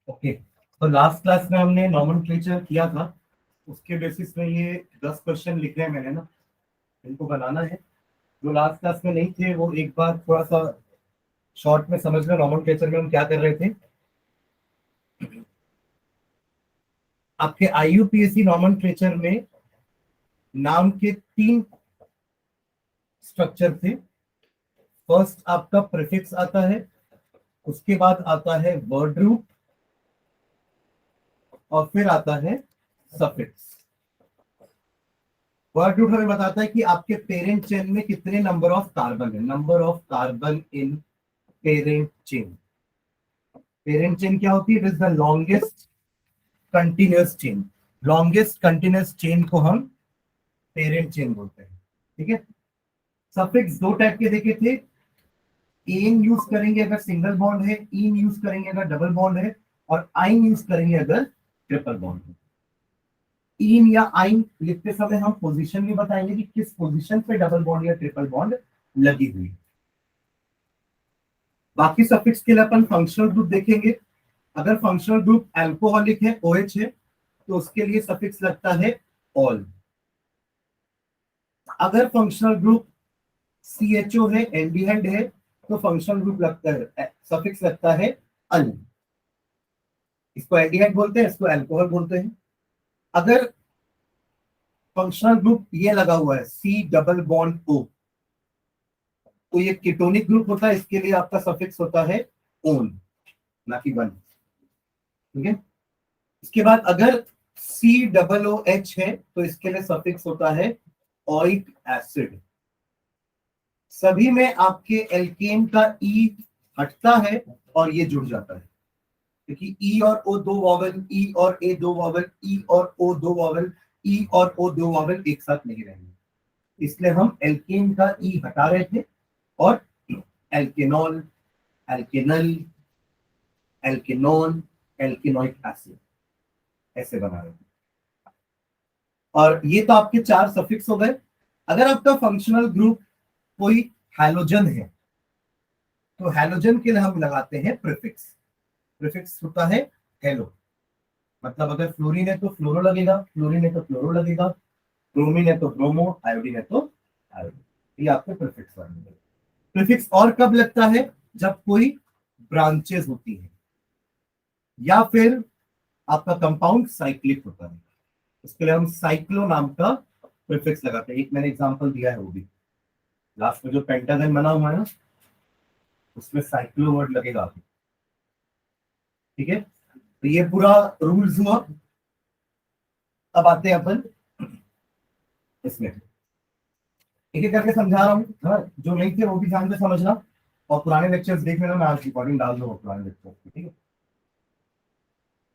Okay, तो last class में हमने नॉमेनक्लेचर किया था, उसके बेसिस में ये 10 क्वेश्चन लिखे हैं मैंने ना, इनको बनाना है। जो लास्ट क्लास में नहीं थे वो एक बार थोड़ा सा शॉर्ट में समझ लो नॉमेनक्लेचर में हम क्या कर रहे थे। आपके IUPAC नॉमेनक्लेचर में नाम के 3 स्ट्रक्चर थे। फर्स्ट आपका प्रीफिक्स आता है, उसके बाद आता है वर्ड रूट और फिर आता है सफिक्स। वर्ड रूट हमें बताता है कि आपके पेरेंट चेन में कितने नंबर ऑफ कार्बन है, number of carbon in parent chain. Parent chain क्या होती है? It is the longest continuous chain. Longest continuous chain को हम पेरेंट चेन बोलते हैं। ठीक है। सफिक्स 2 टाइप के देखे थे। एन यूज करेंगे अगर सिंगल बॉन्ड है, इन यूज करेंगे अगर डबल बॉन्ड है, और आइन यूज करेंगे अगर ट्रिपल बॉन्ड है। इन या आइन लिखते समय हम पोजीशन भी बताएंगे कि किस पोजीशन पे डबल बॉन्ड या ट्रिपल बॉन्ड लगी हुई। बाकी सफिक्स के लिए अपन फंक्शनल ग्रुप देखेंगे। अगर फंक्शनल ग्रुप अल्कोहलिक है, OH है, तो उसके लिए सफिक्स लगता है ऑल। अगर फंक्शनल ग्रुप CHO है, एल्डिहाइड है, तो फंक्शनल ग्रुप लगता है, सफिक्स लगता है अल। इसको एल्डिहाइड बोलते हैं, इसको अल्कोहल बोलते हैं। अगर फंक्शनल ग्रुप ये लगा हुआ है C डबल बॉन्ड O, तो ये कीटोनिक ग्रुप होता है, इसके लिए आपका सफिक्स होता है ओन, ना कि वन। ठीक है। इसके बाद अगर COOH है, तो इसके लिए सफिक्स होता है ओइक एसिड। सभी में आपके एल्केन का E हटता है और ये जुड़ जाता है, क्योंकि E और O 2 वॉवल, E और A 2 वॉवल, E और O 2 वॉवल, E और O 2 वॉवल एक साथ नहीं रहेंगे, इसलिए हम एल्केन का E हटा रहे थे और एल्केनॉल, एल्केनल, एल्केनोन, एल्केनोइक एसिड ऐसे बना रहे थे। और ये तो आपके 4 सफिक्स हो गए। अगर आपका फंक्शनल ग्रुप कोई हैलोजन है, तो हैलोजन के लिए हम लगाते हैं प्रीफिक्स। प्रीफिक्स होता है हेलो, मतलब अगर फ्लोरीन है तो फ्लोरो लगेगा, फ्लोरीन है तो फ्लोरो लगेगा, ब्रोमीन है तो ब्रोमो, आयोडीन है तो आयोडीन। ये आपके प्रीफिक्स बनेंगे। प्रीफिक्स और कब लगता है? जब कोई ब्रांचेस होती है या फिर आपका कंपाउंड साइक्लिक होता है, उसके लिए हम साइक्लो नाम का प्रीफिक्स लगाते हैं। एक मैंने एग्जांपल दिया है, वो भी लास्ट में जो पेंटागन बना हुआ है ना, उसमें साइक्लो वर्ड लगेगा। ठीक है, तो ये पूरा रूल्स हुआ। अब आते हैं अपन इसमें, एक एक करके समझा रहा हूँ। हाँ, जो नहीं थे वो भी ध्यान से समझना, और पुराने लेक्चर्स देख लेना, मैं आज रिकॉर्डिंग डाल दूंगा पुराने लेक्चर। ठीक है।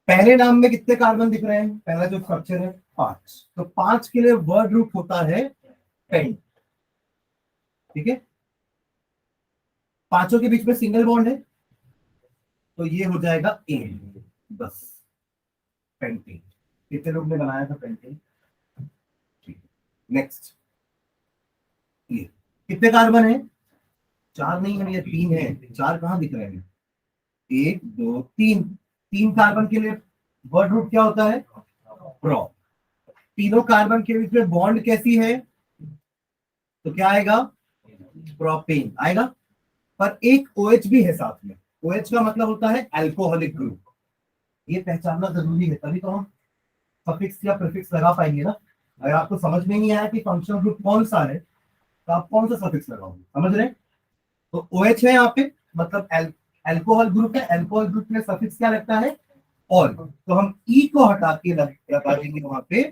पहले नाम में कितने कार्बन दिख रहे हैं? पहला जो स्ट्रक्चर है 5, तो 5 के लिए वर्ड रूट होता है पेंट। ठीक है। पांचों के बीच में सिंगल बॉन्ड है, तो ये हो जाएगा ए, बस पेंटेन। कितने लोग ने बनाया था पेंटेन? ठीक है। नेक्स्ट, ये कितने कार्बन है? 4 नहीं है, ये 3 है। 4 कहां दिख रहे हैं? 1 2 3। 3 कार्बन के लिए वर्ड रूट क्या होता है? प्रो। तीनों कार्बन के बीच में बॉन्ड कैसी है? तो क्या आएगा? प्रोपेन आएगा। पर एक OH भी है साथ में। OH का मतलब होता है अल्कोहलिक ग्रुप। ये पहचानना जरूरी है, तभी तो हम सफिक्स या प्रीफिक्स लगा पाएंगे ना। अगर आपको समझ में नहीं आया कि फंक्शनल ग्रुप कौन सा है, तो आप कौन सा सफिक्स लगाओगे? समझ रहे? तो OH है यहाँ पे, मतलब अल्कोहल ग्रुप है। अल्कोहल ग्रुप में सफिक्स क्या लगता है? ऑल। तो हम E को हटा के लगा देंगे वहां पे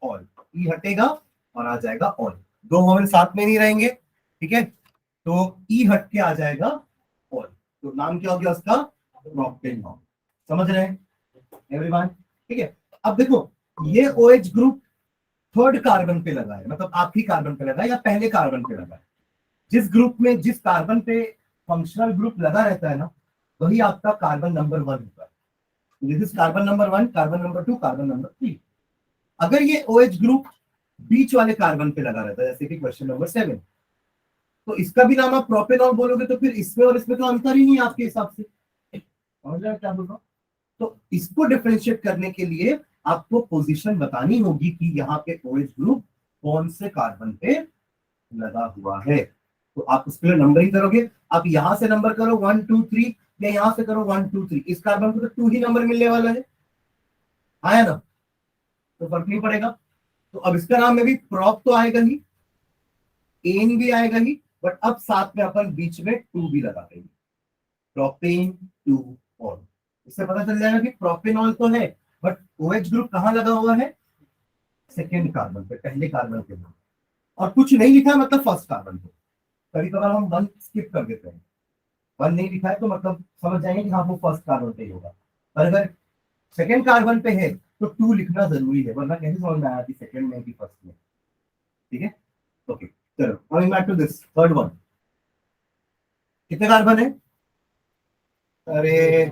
ऑल। E हटेगा और आ जाएगा ऑल। 2 वोवेल साथ में नहीं रहेंगे। ठीक है, तो E हट के आ जाएगा ऑल, तो नाम क्या हो गया उसका? प्रोपेन। समझ रहे हैं एवरीवन? ठीक है। अब देखो, ये OH ग्रुप 3rd कार्बन पे लगा है, मतलब आखिरी कार्बन पे लगा है या पहले कार्बन पे लगा है। जिस ग्रुप में जिस कार्बन पे फंक्शनल ग्रुप लगा रहता है ना, वही आपका कार्बन नंबर 1 होता है। This is carbon number 1, carbon number 2, carbon number 3। अगर ये OH ग्रुप बीच वाले कार्बन पे लगा रहता है, जैसे कि क्वेश्चन नंबर 7, तो इसका भी नाम आप प्रोपेनॉल बोलोगे, तो फिर इसमें और इसमें तो अंतर ही नहीं है आपके हिसाब से। समझ रहे हैं क्या बोल रहा हूं? तो इसको डिफरेंशिएट करने के लिए आपको पोजीशन बतानी होगी कि यहाँ पे OH ग्रुप कौन से कार्बन पे लगा हुआ है। तो आप उसके लिए नंबरिंग करोगे, आप यहां से नंबर करो 1 2 3 या यहां से करो 1 2 3, इस कार्बन को तो 2 ही नंबर मिलने वाला है, आया ना, तो फर्क नहीं पड़ेगा। तो अब इसका नाम में भी प्रॉप तो आएगा ही, एन भी आएगा ही, बट अब साथ में अपन बीच में 2 भी लगा देंगे, प्रोपेन 2 ऑल। इससे पता चल जाएगा कि प्रोपेनॉल तो है, बट OH ग्रुप कहां लगा हुआ है, सेकेंड कार्बन पे, पहले कार्बन के नाम, और कुछ नहीं लिखा है मतलब फर्स्ट कार्बन पे। कभी कभार हम 1 स्किप कर देते हैं, 1 नहीं लिखा है तो मतलब समझ जाएंगे कि हाँ वो फर्स्ट कार्बन पे ही होगा, पर अगर सेकेंड कार्बन पे है तो 2 लिखना जरूरी है, वरना कैसे समझ में आया कि सेकेंड में कि फर्स्ट में। ठीक है, ओके, चलो coming back to this third one. कितने कार्बन है, अरे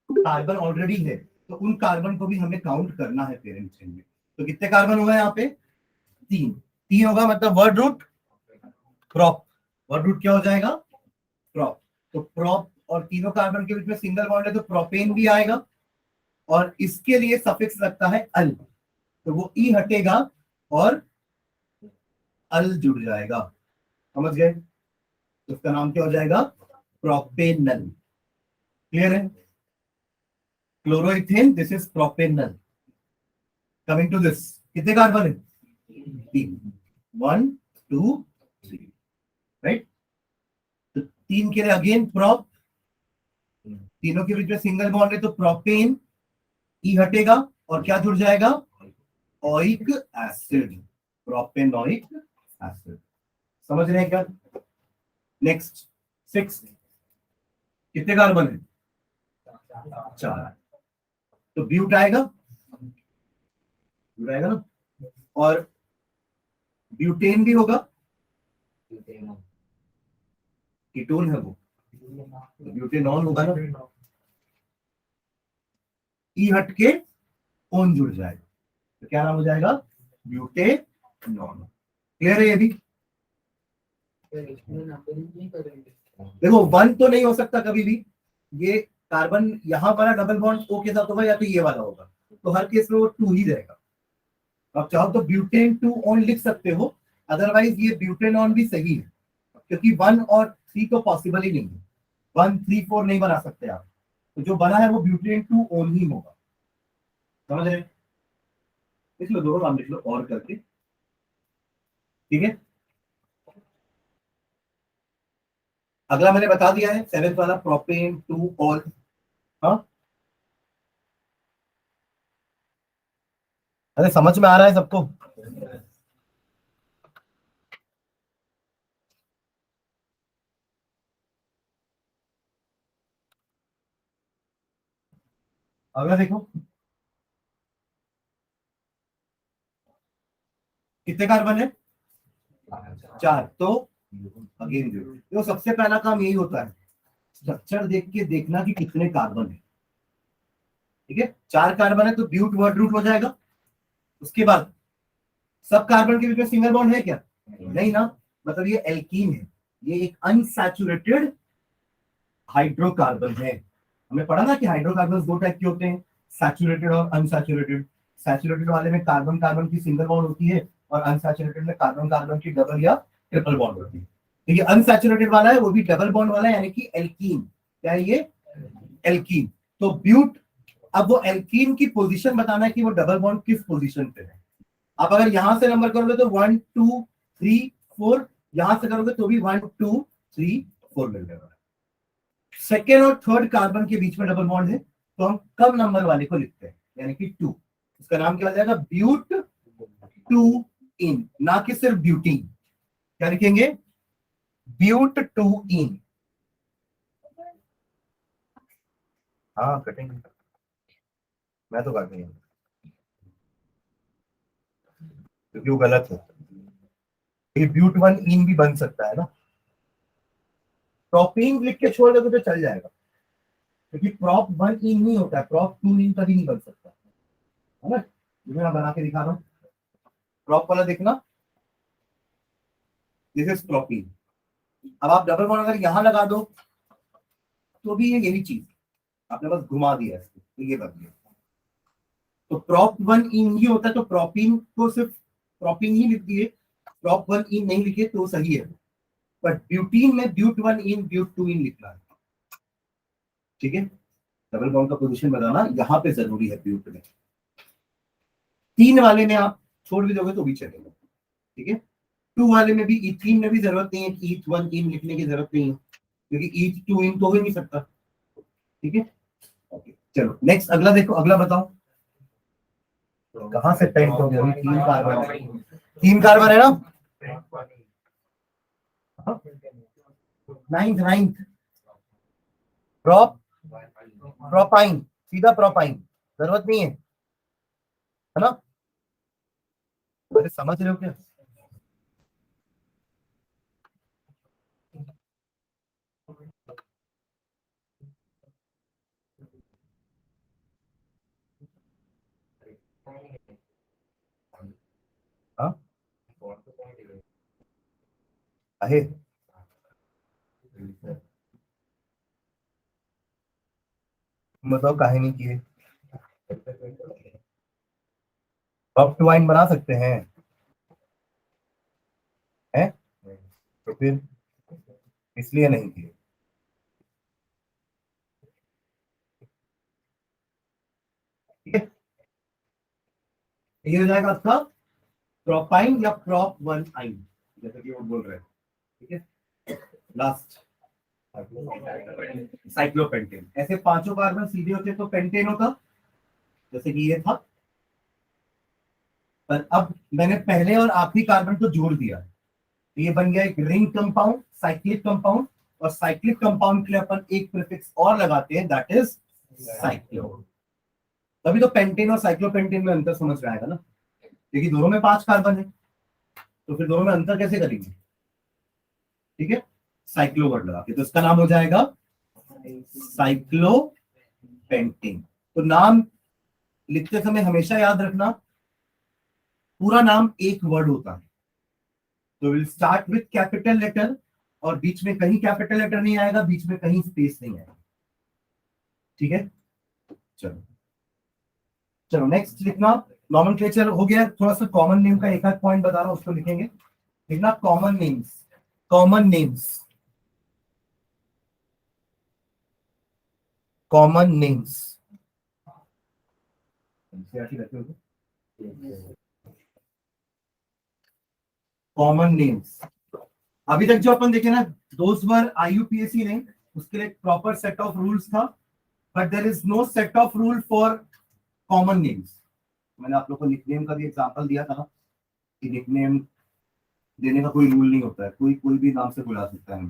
कार्बन ऑलरेडी है, तो उन कार्बन को भी हमें काउंट करना है पेरेंट चेन में। तो कितने कार्बन हुए यहाँ पे, 3, 3 होगा मतलब word root prop, word root क्या हो जाएगा, प्रॉप। तो प्रॉप और तीनों कार्बन के बीच में सिंगल बॉन्ड है तो प्रोपेन भी आएगा, और इसके लिए सफिक्स लगता है अल, तो वो ई हटेगा और अल जुड़ जाएगा, समझ गए, तो उसका नाम क्या हो जाएगा, प्रोपेनल। क्लियर है, chloroethane, this is propanal. Coming to this, कितने कार्बन है, 3, 1 2 3, राइट। तो 3 के लिए अगेन प्रॉप, तीनों के बीच में सिंगल बॉन्ड है तो प्रोपेन, ई हटेगा और क्या जुड़ जाएगा, ओइक एसिड, प्रोपेनोइक एसिड। समझ रहे हैं क्या, नेक्स्ट 6, कितने कार्बन है, 4, तो ब्यूट आएगा, ब्यूट आएगा ना, और ब्यूटेन भी होगा, कीटोन है वो, तो ब्यूटेनॉल होगा ना, ई हट के ओन जुड़ जाएगा, तो क्या नाम हो जाएगा, ब्यूटेनॉल। क्लियर है ये भी, देखो 1 तो नहीं हो सकता कभी भी, ये कार्बन यहां वाला डबल बॉन्ड O के साथ होगा या तो ये वाला होगा, तो हर केस में वो 2 ही रहेगा। आप चाहो तो ब्यूटेन 2 ऑन लिख सकते हो, अदरवाइज ये ब्यूटेनॉन भी सही है, क्योंकि 1 और 3 तो पॉसिबल ही नहीं है, 1 3 4 नहीं बना सकते आप, तो जो बना है वो ब्यूटेन 2 ओन ही होगा, समझ रहे हैं? लिख लो, दोनों नाम लिख लो और करके, ठीक है। अगला मैंने बता दिया है 7th वाला प्रोपेन 2 ऑल। हाँ, अरे समझ में आ रहा है सबको, अगला देखो, कितने कार्बन है, 4, तो अगेन जो सबसे पहला काम यही होता है, स्ट्रक्चर देख के देखना कि कितने कार्बन है, ठीक है। 4 कार्बन है तो ब्यूट वर्ड रूट हो जाएगा, उसके बाद सब कार्बन के बीच में सिंगल बॉन्ड है क्या, नहीं ना, मतलब ये एल्कीन है, ये एक अनसैचुरेटेड हाइड्रोकार्बन है, हमने पढ़ा ना कि हाइड्रोकार्बन दो टाइप के होते हैं, सैचुरेटेड और अनसैचुरेटेड। सैचुरेटेड वाले में कार्बन कार्बन की सिंगल बॉन्ड होती है और अनसैचुरेटेड में कार्बन कार्बन की डबल या ट्रिपल बॉन्ड होती है। तो ये अनसैचुरेटेड वाला है, वो भी डबल बॉन्ड वाला है, यानी कि एल्कीन। क्या है ये? एल्कीन। तो ब्यूट, अब वो एल्कीन की पोजीशन बताना है कि वो डबल बॉन्ड किस पोजीशन पे है। आप अगर यहां से नंबर करोगे तो 1 2 3 4, यहां से करोगे तो भी 1 2 3 4 मिल जाएगा। सेकेंड और थर्ड कार्बन के बीच में डबल बॉन्ड है, तो हम कम नंबर वाले को लिखते हैं, यानी कि 2। उसका नाम क्या हो जाएगा? ब्यूट 2 इन, ना कि सिर्फ ब्यूटीन। क्या लिखेंगे? ब्यूट 2 इन। हाँ कटेंगे, मैं तो काट नहीं, क्योंकि वो गलत है। ये ब्यूट 1 इन भी बन सकता है ना, प्रोपीन लिख के छोड़ दोगे तो चल जाएगा, क्योंकि प्रॉप 1 इन नहीं होता है, प्रॉप 2 इन कभी नहीं बन सकता है ना। मैं बना के दिखा रहा हूँ, प्रॉप वाला देखना, दिस इज प्रोपीन। अब आप डबल बॉन्ड अगर यहां लगा दो तो भी ये यही चीज, आपने बस घुमा दिया इसको तो ये बन गया। तो प्रॉप 1 इन ही होता है, तो प्रोपीन को सिर्फ प्रोपीन ही लिख दिए, प्रॉप 1 इन नहीं लिखे तो सही है। बट ब्यूटीन में ब्यूट 1 इन ब्यूट 2 इन लिखना है, ठीक है। डबल बॉन्ड का पोजीशन बताना यहाँ पे जरूरी है ब्यूट में। 3 वाले में आप छोड़ भी दोगे तो भी चलेगा, ठीक है। 2 वाले में भी, इथीन में भी जरूरत नहीं है कि ईथ 1 इन लिखने की जरूरत नहीं है, क्योंकि ईथ 2 इन तो हो ही नहीं सकता, ठीक है। ओके चलो नेक्स्ट, अगला देखो, अगला बताओ। कहां से पेंट हो गया? 3 कार्बन है, 3 कार्बन है ना। नाइन्थ नाइन्थ, प्रोप प्रोपाइन, सीधा प्रोपाइन, जरूरत नहीं है ना। अरे समझ रहे हो क्या? हाँ आहे, बताओ काहे नहीं किए? अब टू वाइन बना सकते हैं, हैं? तो फिर इसलिए नहीं किए, ठीक है। ये हो जाएगा आपका प्रोपाइन या प्रोप 1 आइन, जैसे कि वो बोल रहे हैं, ठीक है। Last cyclopentane. ऐसे पांचों कार्बन सीधे होते तो पेंटेन होता, जैसे कि ये था। पर अब मैंने पहले और आखिरी कार्बन को जोड़ दिया, तो ये बन गया एक रिंग कंपाउंड, साइक्लिक कंपाउंड। और साइक्लिक कंपाउंड के लिए अपन एक प्रीफिक्स और लगाते हैं, दैट इज साइक्लो। तभी तो पेंटेन और साइक्लोपेंटेन में अंतर समझ में आएगा ना, क्योंकि दोनों में 5 कार्बन है, तो फिर दोनों में अंतर कैसे करेंगे, ठीक है। साइक्लो वर्ड लगा के, तो इसका नाम हो जाएगा साइक्लोपेंटेन। तो नाम लिखते समय हमेशा याद रखना, पूरा नाम एक वर्ड होता है, तो will start with capital letter, और बीच में कहीं कैपिटल लेटर नहीं आएगा, बीच में कहीं स्पेस नहीं आएगा, ठीक है। चलो चलो नेक्स्ट लिखना, नॉमेनक्लेचर हो गया, थोड़ा सा कॉमन नेम का एक आध पॉइंट बता रहा हूं, उसको लिखेंगे। लिखना common names, common names, common names. Common names, अभी तक जो अपन देखे ना, दोज वर आईयूपीएसी नहीं, उसके लिए प्रॉपर सेट ऑफ रूल्स था, but there is no set of rule for common names. मैंने आप लोग को निकनेम का भी एग्जांपल दिया था कि निकनेम देने का कोई रूल नहीं होता है, कोई कोई भी नाम से बुला सकता है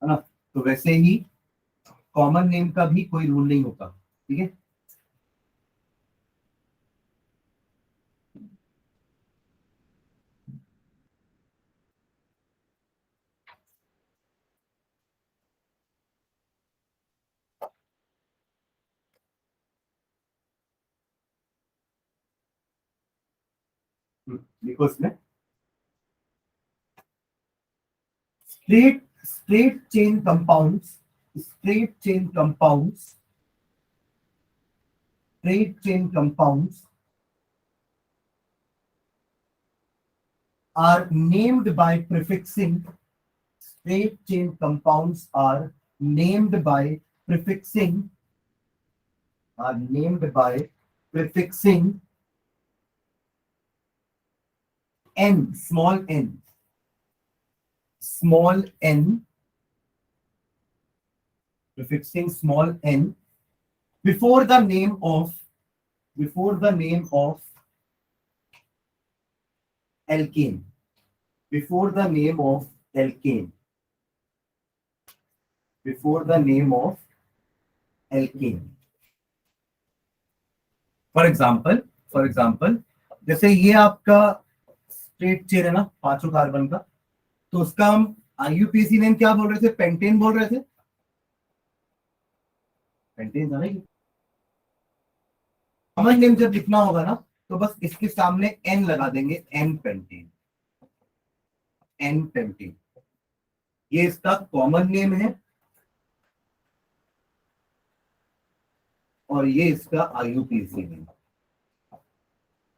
ना। तो वैसे ही कॉमन नेम का भी कोई रूल नहीं होता, ठीक है। देखो इसमें straight chain compounds, straight chain compounds straight chain compounds are named by prefixing. Straight chain compounds are named by prefixing. N, small n, prefixing small n before the name of alkane. Before the name of alkane. For example जैसे ये आपका straight chain है ना, 5 carbon का, तो उसका हम IUPAC name क्या बोल रहे थे? पेंटेन बोल रहे थे। पेंटेन था ना। कॉमन नेम जब लिखना होगा ना, तो बस इसके सामने एन लगा देंगे, एन पेंटेन। ये इसका कॉमन नेम है और ये इसका आईयूपीएसी नेम।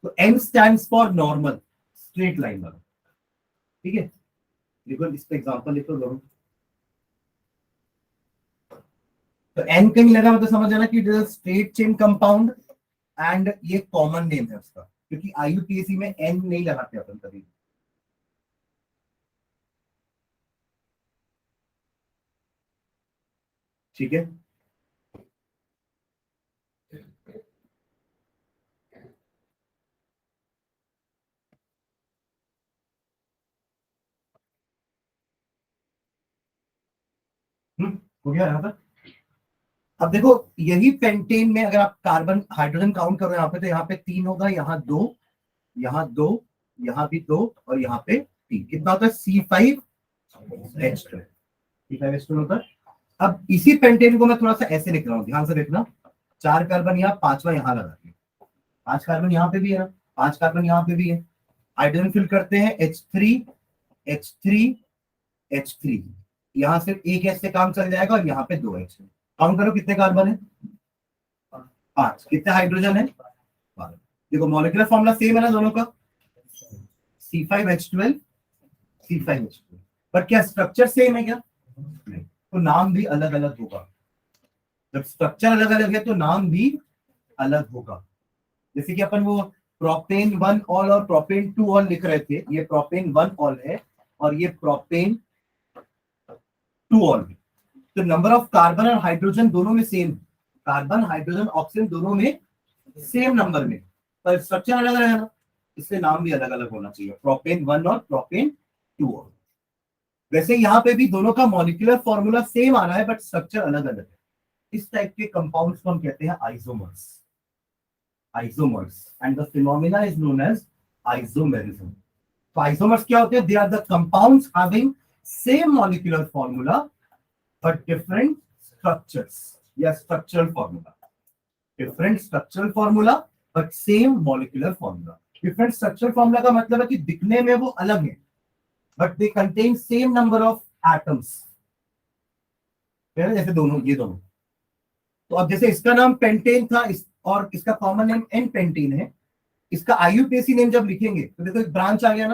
तो n stands for normal straight line वाला। ठीक है, देखो इस पे एग्जांपल लिखो लोग। तो एन कहीं लगा मतलब समझ आना कि स्ट्रेट चेन कंपाउंड एंड ये कॉमन नेम है उसका, क्योंकि आईयूपीएसी में एन नहीं लगाते अपन कभी। ठीक है, हो गया यहाँ पर। अब देखो यही पेंटेन में अगर आप कार्बन हाइड्रोजन काउंट करो यहाँ पे, तो यहाँ पे 3 होगा, यहाँ 2, यहाँ 2, यहाँ भी 2 और यहाँ पे 3। कितना होता है? C5H12। C5H12 होता है। अब इसी पेंटेन को मैं थोड़ा सा ऐसे लिख रहा हूँ, ध्यान से देखना। 4 कार्बन यहाँ, 5वां यहाँ लगा दिया, 5 कार्बन यहाँ पे भी है, 5 कार्बन यहाँ पे भी है। हाइड्रोजन फिल करते हैं H3 यहाँ से एक H से काम चल जाएगा और यहाँ पे 2 H। काउंट करो कितने कार्बन है? 5। कितने हाइड्रोजन है? 12। देखो मॉलिक्यूलर फॉर्मूला सेम है ना दोनों का, C5H12 पर क्या स्ट्रक्चर सेम है क्या? नहीं। तो नाम भी अलग अलग होगा। जब स्ट्रक्चर अलग अलग है तो नाम भी अलग होगा। जैसे कि अपन वो प्रोपेन 1 ऑल और प्रोपेन 2 ऑल लिख रहे थे, ये प्रोपेन 1 ऑल है और ये प्रोपेन 2 ऑल है। तो नंबर ऑफ कार्बन और हाइड्रोजन दोनों में सेम, कार्बन हाइड्रोजन ऑक्सीजन दोनों में सेम नंबर में, पर स्ट्रक्चर अलग अलग है ना, इसलिए नाम भी अलग अलग होना चाहिए, प्रोपेन 1 और प्रोपेन 2 ऑल। वैसे यहाँ पे भी दोनों का मॉलिक्यूलर फॉर्मूला सेम आ रहा है बट स्ट्रक्चर अलग अलग है। इस टाइप के कंपाउंड्स को हम कहते हैं isomers and the phenomena is known as isomerism. तो आइसोमर्स क्या होते हैं? They are the compounds having same molecular formula but different structures या structural formula, different structural formula but same molecular formula। different structural formula का मतलब है कि दिखने में वो अलग है but they contain same number of atoms। जैसे दोनों, ये दोनों। तो अब जैसे इसका नाम पेंटेन था और इसका कॉमन नेम एन पेंटेन है, इसका आईयूपीएसी नेम जब लिखेंगे तो देखो एक ब्रांच आ गया ना,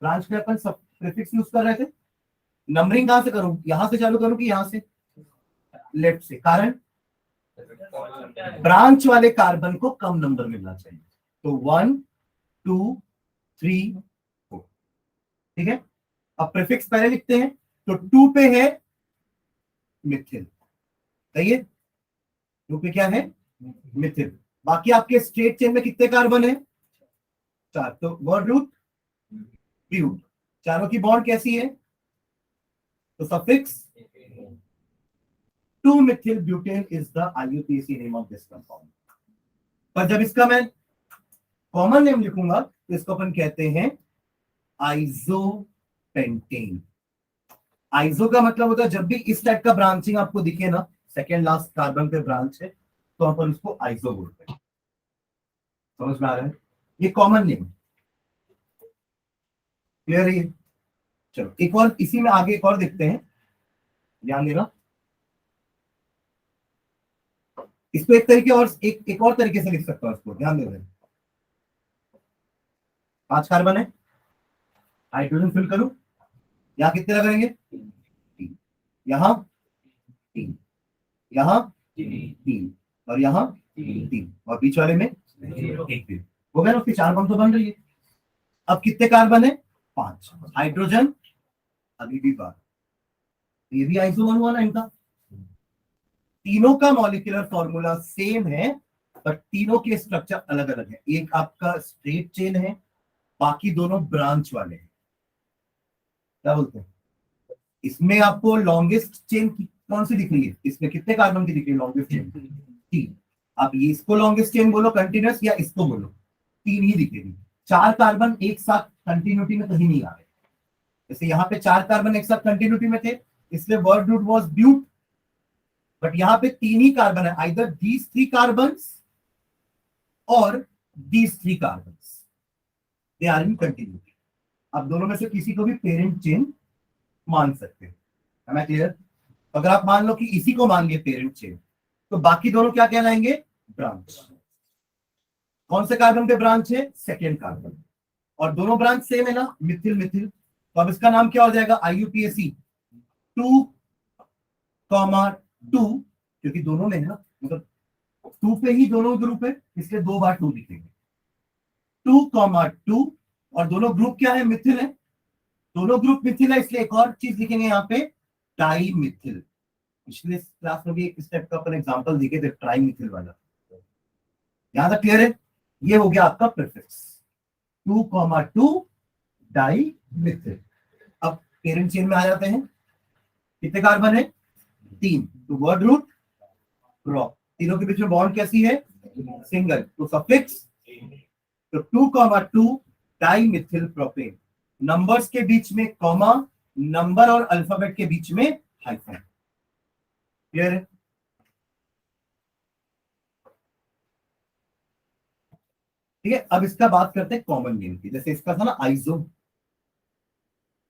ब्रांच में अपन सब प्रीफिक्स यूज कर रहे थे। नंबरिंग कहां से करूं? यहां से चालू करूं कि यहां से? लेफ्ट से। कारण ब्रांच वाले कार्बन को कम नंबर मिलना चाहिए, तो 1 2 3 4। ठीक है, अब प्रीफिक्स पहले लिखते हैं। तो 2 पे है मिथिल, सही है, 2 पे क्या है? मिथिल। बाकी आपके स्ट्रेट चेन में कितने कार्बन है? 4। तो वर्ड रूट ब्यूट, चारों की बॉन्ड कैसी है? तो suffix 2-methyl butane is the IUPAC name of this compound। पर जब इसका मैं कॉमन नेम लिखूंगा तो इसको अपन कहते हैं आइसोपेंटेन। आइसो का मतलब होता है जब भी इस टाइप का ब्रांचिंग आपको दिखे ना, सेकेंड लास्ट कार्बन पे ब्रांच है, तो अपन उसको आइसो बोलते हैं। समझ में आ रहा है? ये कॉमन नेम क्लियर है? चलो एक और इसी में आगे एक और देखते हैं, ध्यान देना। इसको एक तरीके और एक और तरीके से लिख सकता हूं, इसको ध्यान दे। 5 कार्बन है, हाइड्रोजन फिल करूं, यहां कितने लगेंगे? 3, यहां 3, यहां 3 और यहां 3 और बीच वाले में 1 हो गया ना, उसकी 4 बॉन्ड तो बन रही है। अब कितने कार्बन है? 5। हाइड्रोजन अभी भी 12, ये भी आइसोमर हुआ ना इनका। तीनों का मॉलिक्यूलर फॉर्मूला सेम है, बट तीनों के स्ट्रक्चर अलग अलग है। एक आपका स्ट्रेट चेन है, बाकी दोनों ब्रांच वाले हैं। क्या बोलते हैं? इसमें आपको लॉन्गेस्ट चेन कौन सी दिख रही है? इसमें कितने कार्बन की दिख रही है लॉन्गेस्ट चेन? 3। आप ये इसको लॉन्गेस्ट चेन बोलो कंटिन्यूस, या इसको बोलो, 3 ही दिखेगी। 4 कार्बन एक साथ कंटिन्यूटी में कहीं नहीं आ रहे। जैसे यहाँ पे 4 कार्बन एक साथ कंटिन्यूटी में थे, इसलिए word root was but. But यहाँ पे 3 ही कार्बन है, आइदर दीज 3 कार्बन्स और these 3 carbons, they are in continuity. आप दोनों में से किसी को भी पेरेंट चेन मान सकते हैं। Am I clear? अगर आप मान लो कि इसी को मान लिए पेरेंट चेन, तो बाकी दोनों क्या कहलाएंगे? ब्रांच। कौन से कार्बन पे ब्रांच है? Second carbon. और दोनों ब्रांच सेम है ना, मिथिल मिथिल। तो अब इसका नाम क्या हो जाएगा? IUPAC 2,2, क्योंकि दोनों में है ना, मतलब 2 पे ही दोनों ग्रुप है, इसलिए 2 बार 2 लिखेंगे। 2,2 और दोनों ग्रुप क्या है? मिथिल है। दोनों ग्रुप मिथिल है, इसलिए एक और चीज लिखेंगे यहाँ पे, डाई मिथिल। पिछले क्लास में भी एक स्टेप का अपन एग्जांपल देखे थे, ट्राई मिथिल वाला। यहां तक क्लियर है? ये हो गया आपका प्रीफिक्स 2,2 डाई मिथिल। अब पेरेंट चेन में आ जाते हैं। कितने कार्बन है? 3। तो वर्ड रूट प्रॉप, तीनों के बीच में बॉन्ड कैसी है? सिंगल, तो सफिक्स। तो 2,2 डाई मिथिल प्रोपेन। नंबर्स के बीच में कॉमा, नंबर और अल्फाबेट के बीच में हाइफन। क्लियर है? ठीक है, अब इसका बात करते हैं कॉमन नेम की। जैसे इसका था ना आइसो,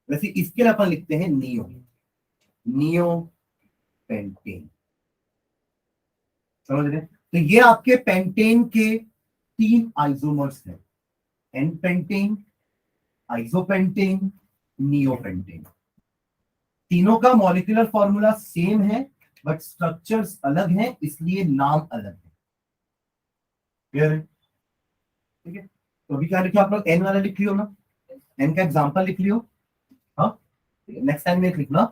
वैसे इसके लिए अपन लिखते हैं नियो, नियो पेंटेन। समझ रहे? तो ये आपके पेंटेन के 3 आइसोमर्स हैं, एन पेंटेन, आइसोपेंटेन, नियोपेंटेन। तीनों का मॉलिक्यूलर फॉर्मूला सेम है, बट स्ट्रक्चर्स अलग हैं, इसलिए नाम अलग है। क्लियर है? ठीक है, तो अभी क्या लिखा आप लोग? एन वाला लिख लियो ना, एन का एग्जांपल लिख लियो। हाँ, नेक्स्ट टाइम में लिखना,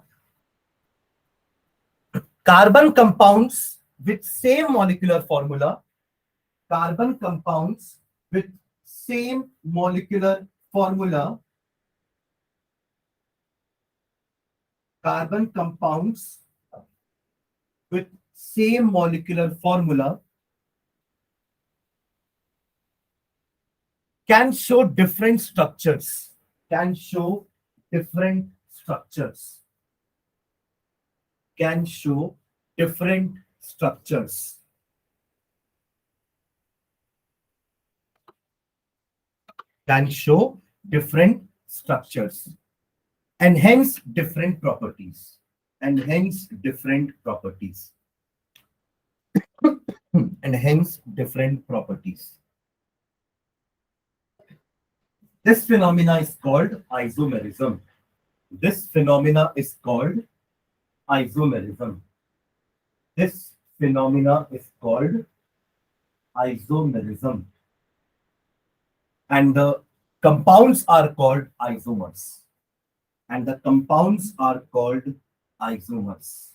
carbon compounds with same molecular formula, carbon compounds with same molecular formula, carbon compounds with same molecular formula can show different structures, can show different structures, can show different structures, can show different structures, and hence different properties, and hence different properties, and hence different properties. This phenomena is called isomerism. This phenomena is called isomerism. This phenomena is called isomerism. And the compounds are called isomers. And the compounds are called isomers.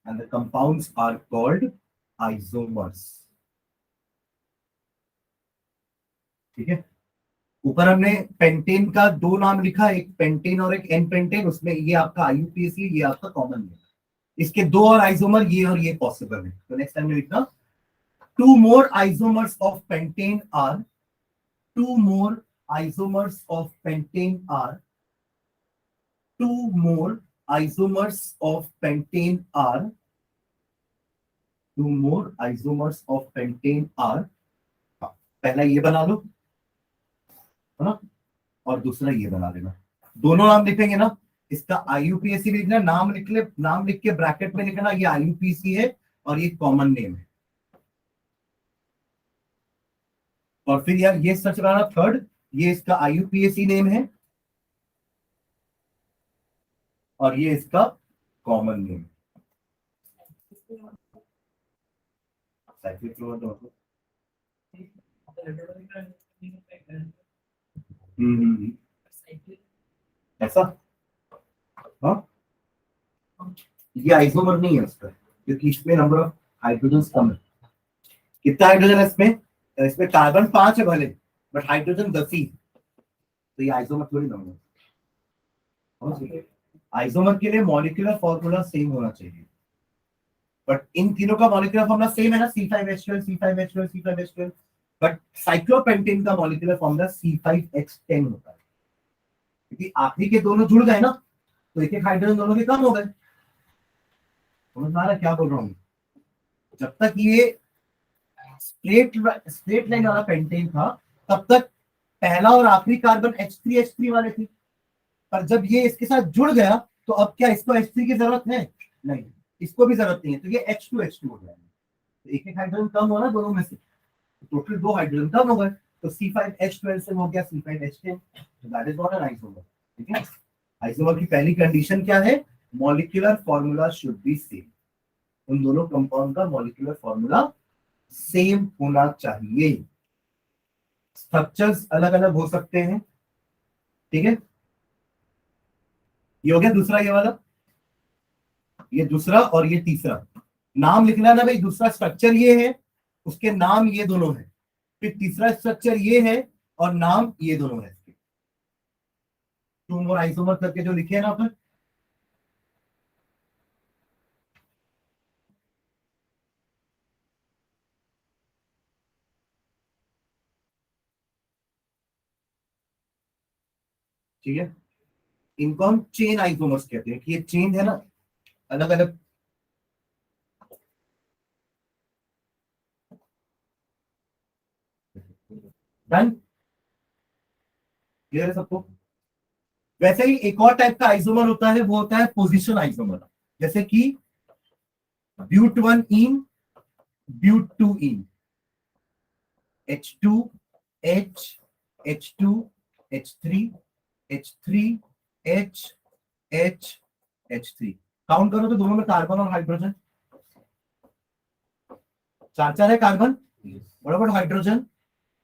And the compounds are called isomers. ठीक है, ऊपर हमने pentane का 2 नाम लिखा, एक pentane और एक एन पेंटेन। उसमें ये आपका IUPAC, ये आपका कॉमन है। इसके 2 और आइसोमर, ये और ये पॉसिबल है। तो नेक्स्ट टाइम में लिखना, 2 more isomers of pentane are, 2 more isomers of pentane are, 2 more isomers of pentane are, 2 more isomers of pentane are। पहला ये बना लो, है ना, और दूसरा ये बना लेना। दोनों नाम लिखेंगे ना, इसका IUPAC भी लिखना, नाम लिख के ब्रैकेट में लिखना ये IUPAC है और ये कॉमन नेम है। और फिर यार ये सर्च कराना थर्ड, ये इसका IUPAC नेम है और ये इसका कॉमन नेम है। ऐसा, हाँ ये आइसोमर नहीं है उसका, क्योंकि इसमें नंबर ऑफ हाइड्रोजन कम है। कितना हाइड्रोजन है इसमें? इसमें कार्बन 5 है भले, बट हाइड्रोजन 10 ही, तो ये आइसोमर थोड़ी ना होगा। आइसोमर के लिए मॉलिक्यूलर फॉर्मूला सेम होना चाहिए, बट इन तीनों का मॉलिक्यूलर फॉर्मूला सेम है ना, C5H12 C5H12 C5H12, but cyclopentane का मॉलिक्यूलर फॉर्मूला C5H10 होता है, क्योंकि आखिरी के दोनों जुड़ गए ना, तो एक एक हाइड्रोजन दोनों के कम हो गए। समझ में आ रहा है क्या बोल रहा हूँ? जब तक ये स्ट्रेट लाइन वाला पेंटेन था तब तक पहला और आखिरी कार्बन H3 वाले थे, पर जब ये इसके साथ जुड़ गया तो अब क्या इसको H3 की जरूरत है? नहीं, इसको भी जरूरत नहीं है, तो ये H2 हो जाएगा। तो एक एक हाइड्रोजन कम हो ना दोनों में से, टोटल 2 हाइड्रोजन कम हो गए, तो C5H12 से हो गया C5H10, तो that is not an isomer. ठीक है, आइसोमर की पहली कंडीशन क्या है? Molecular formula should be same. उन दोनों कंपाउंड का मॉलिक्यूलर फॉर्मूला सेम होना चाहिए। स्ट्रक्चर्स अलग अलग हो सकते हैं, ठीक है। ये हो गया दूसरा, ये वाला, ये दूसरा और ये तीसरा। नाम लिखना ना भाई, दूसरा स्ट्रक्चर ये है, उसके नाम ये दोनों है, फिर तीसरा स्ट्रक्चर ये है और नाम ये दोनों है। 2 मोर आइसोमर करके जो लिखे है ना अपन, ठीक है, इनको हम चेन आइसोमर्स कहते हैं कि ये चेन है ना, अलग अलग। डन, क्लियर है सबको? वैसे ही एक और टाइप का आइसोमर होता है, वो होता है पोजीशन आइसोमर, जैसे कि but 1 ene, but 2 ene, H2 H, H2 H3 H3 H H H3। Count करो तो दोनों में कार्बन और हाइड्रोजन, 4 है कार्बन, बराबर हाइड्रोजन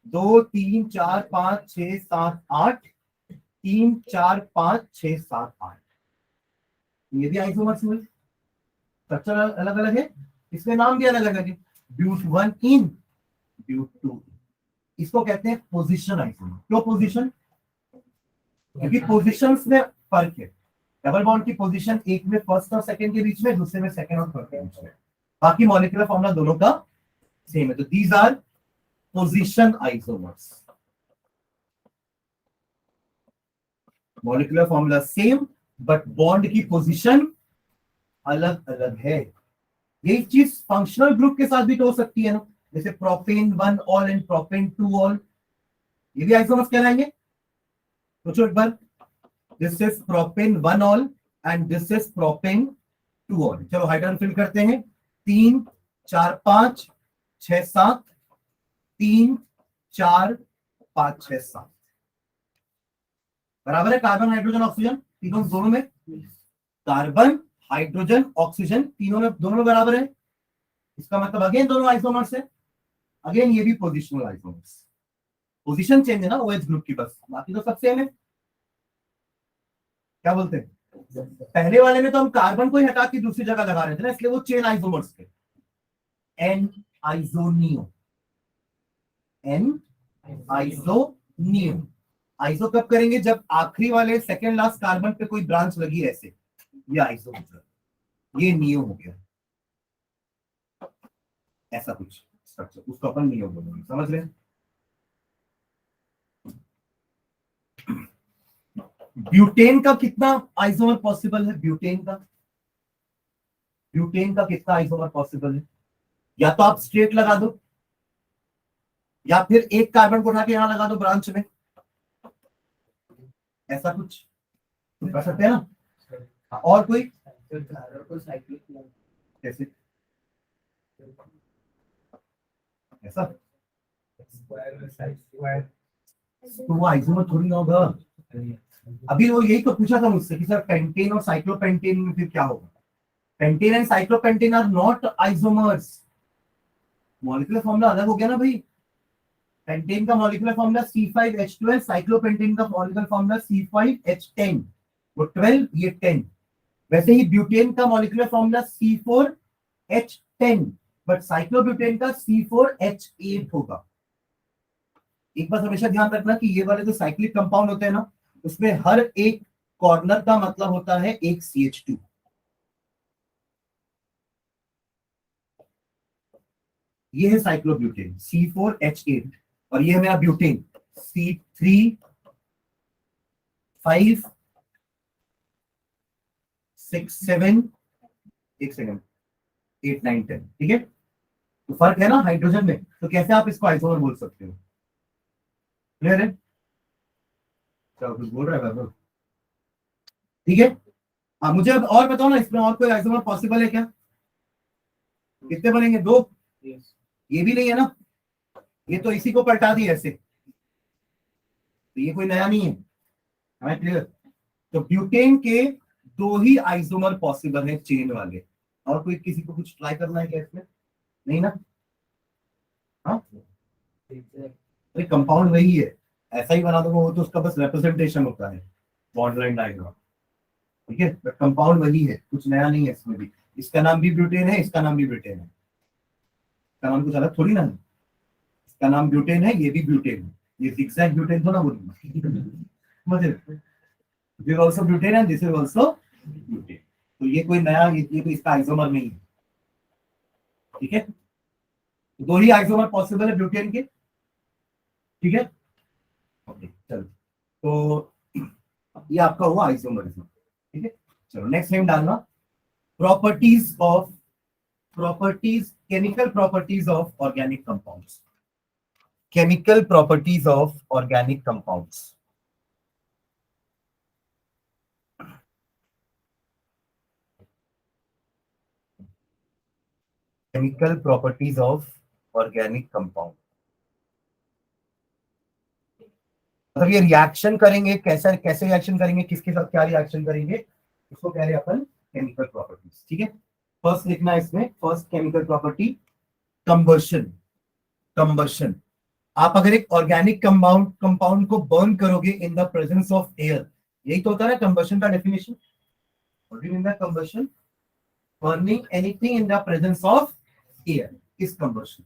2 3 4 5 6 7 8, 3 4 5 6 7 8। ये भी आइसोमर्स में स्ट्रक्चर अलग अलग है, इसमें नाम भी अलग अलग है। ब्यूट 1 इन, ब्यूट 2, इसको कहते हैं पोजीशन आइसोमर। क्यों पोजीशन? क्योंकि पोजीशंस में फर्क है। डबल बॉन्ड की पोजीशन एक में फर्स्ट और सेकंड के बीच में, दूसरे में सेकंड और थर्ड के बीच में, बाकी मॉलिक्यूलर फॉर्मूला दोनों का सेम है, तो these are position isomers. Molecular formula same, but bond की पोजीशन अलग अलग है। यही चीज फंक्शनल ग्रुप के साथ भी तो हो सकती है ना, जैसे propane 1 ol and propane 2 ol, ये भी आइसोमर्स कहलाएंगे। सोचो एक बार, this is propane 1 ol and this is propane 2 ol. चलो हाइड्रोजन फिल करते हैं, 3 4 5 6 7, 3 4 5 6 7, बराबर है कार्बन हाइड्रोजन ऑक्सीजन, तीनों दोनों में कार्बन हाइड्रोजन ऑक्सीजन तीनों में, दोनों में बराबर है। इसका मतलब अगेन दोनों आइसोमर्स है, अगेन ये भी पोजिशनल आइसोमर्स। पोजीशन चेंज है ना OH ग्रुप की, बस बाकी तो सब सेम है। क्या बोलते हैं? पहले वाले में तो हम कार्बन को ही हटा के दूसरी जगह लगा रहे थे ना, इसलिए वो चेन आइसोमर्स थे। एन आइसोनियो, एन आइसोनियो। आइसो कब करेंगे? जब आखिरी वाले सेकेंड लास्ट कार्बन पे कोई ब्रांच लगी ऐसे, ये आइसो, ये नियो हो गया, ऐसा कुछ स्ट्रक्चर, उसको अपन नियो बोलेंगे। समझ रहे हैं? ब्यूटेन का कितना आइसोमर पॉसिबल है? ब्यूटेन का कितना आइसोमर पॉसिबल है? या तो आप स्ट्रेट लगा दो, या फिर एक कार्बन को उठा के यहां लगा दो ब्रांच में, ऐसा कुछ कर सकते हैं ना। और कोई कैसे ऐसा, तो वो आइसोमर थोड़ी ना होगा। अभी वो यही तो पूछा था मुझसे कि सर पेंटेन और साइक्लोपेंटेन में फिर क्या होगा। Pentane and cyclopentane are not isomers. Molecular formula अलग हो गया ना भाई। पेंटेन का मॉलिक्यूलर फॉर्मूला C5H12, साइक्लोपेंटेन का मॉलिक्यूलर फॉर्मूला C5H10। वो 12, ये 10। वैसे ही ब्यूटेन का molecular formula C4H10, but cyclobutane का C4H8 होगा। एक बात हमेशा ध्यान रखना कि ये वाले जो साइक्लिक कंपाउंड होते हैं ना, उसमें हर एक कॉर्नर का मतलब होता है एक CH2। ये है साइक्लोब्यूटेन C4H8, और ये है मेरा ब्यूटेन C3, 5, 6, 7, एक सेकंड, 8, 9, 10। ठीक है, तो फर्क है ना हाइड्रोजन में, तो कैसे आप इसको आइसोमर बोल सकते हो। क्लियर है, चलो कुछ बोल रहा है बाबू। ठीक है, हाँ मुझे अब और बताओ ना, इसमें और कोई आइसोमर पॉसिबल है क्या। कितने बनेंगे, 2। ये भी नहीं है ना, ये तो इसी को पलटा दी ऐसे, तो ये कोई नया नहीं है। हमें क्लियर। तो ब्यूटेन के 2 ही आइसोमर पॉसिबल है चेन वाले। और कोई किसी को कुछ ट्राई करना है क्या इसमें, नहीं ना। हाँ, अरे कंपाउंड वही है, ऐसा ही बना दो, वो तो उसका बस रिप्रेजेंटेशन होता है, बॉन्ड लाइन डायग्राम। ठीक है, बट कंपाउंड वही है, कुछ नया नहीं है इसमें भी। इसका नाम भी ब्यूटेन है, इसका नाम भी ब्यूटेन है, इसका नाम कुछ अलग थोड़ी ना है। इसका नाम ब्यूटेन है, ये भी ब्यूटेन है। ये zigzag ब्यूटेन तो ना बोलूंगा मुझे, this also butane and this is also butane. तो ये कोई नया, ये कोई इसका आइसोमर नहीं है। ठीक है, 2 ही आइसोमर पॉसिबल है ब्यूटेन के। ठीक है, ओके चलो, तो ये आपका हुआ आइसोमरिज्म। ठीक है, चलो नेक्स्ट नेम डालना। Properties of, properties, chemical properties of organic compounds. Chemical properties of organic compounds. Chemical properties of organic compound, मतलब ये रिएक्शन करेंगे, कैसे कैसे रिएक्शन करेंगे, किसके साथ क्या रिएक्शन करेंगे, इसको कह रहे हैं अपन केमिकल प्रॉपर्टीज। ठीक है, फर्स्ट लिखना है इसमें, first chemical property combustion. Combustion, आप अगर एक ऑर्गेनिक कंपाउंड कंपाउंड को बर्न करोगे in the presence of air, यही तो होता है ना कंबशन का definition. What do you mean by combustion, burning anything in the presence of air is combustion.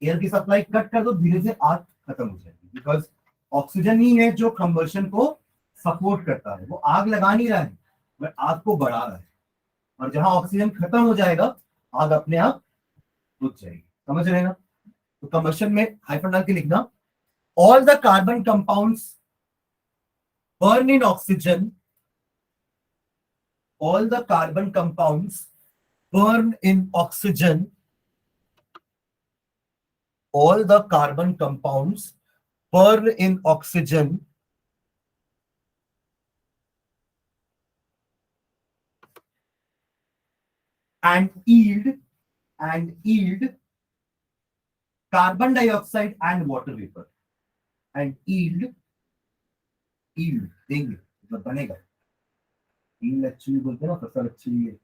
Air की सप्लाई कट कर दो, धीरे से आग खत्म हो जाएगी, बिकॉज ऑक्सीजन ही है जो कंबशन को सपोर्ट करता है। वो आग लगा नहीं रहा है, वह आग को बढ़ा रहा है, और जहां ऑक्सीजन खत्म हो जाएगा, आग अपने आप बुझ जाएगी। समझ रहे हैं ना। तो कंबशन में हाइफन डाल के लिखना, all the carbon compounds burn in oxygen, all the carbon compounds burn in oxygen, all the carbon compounds burn in oxygen and yield carbon dioxide and water vapor, and yield देंगे मतलब बनेगा। yield actually बोलते हैं ना, फसल अच्छी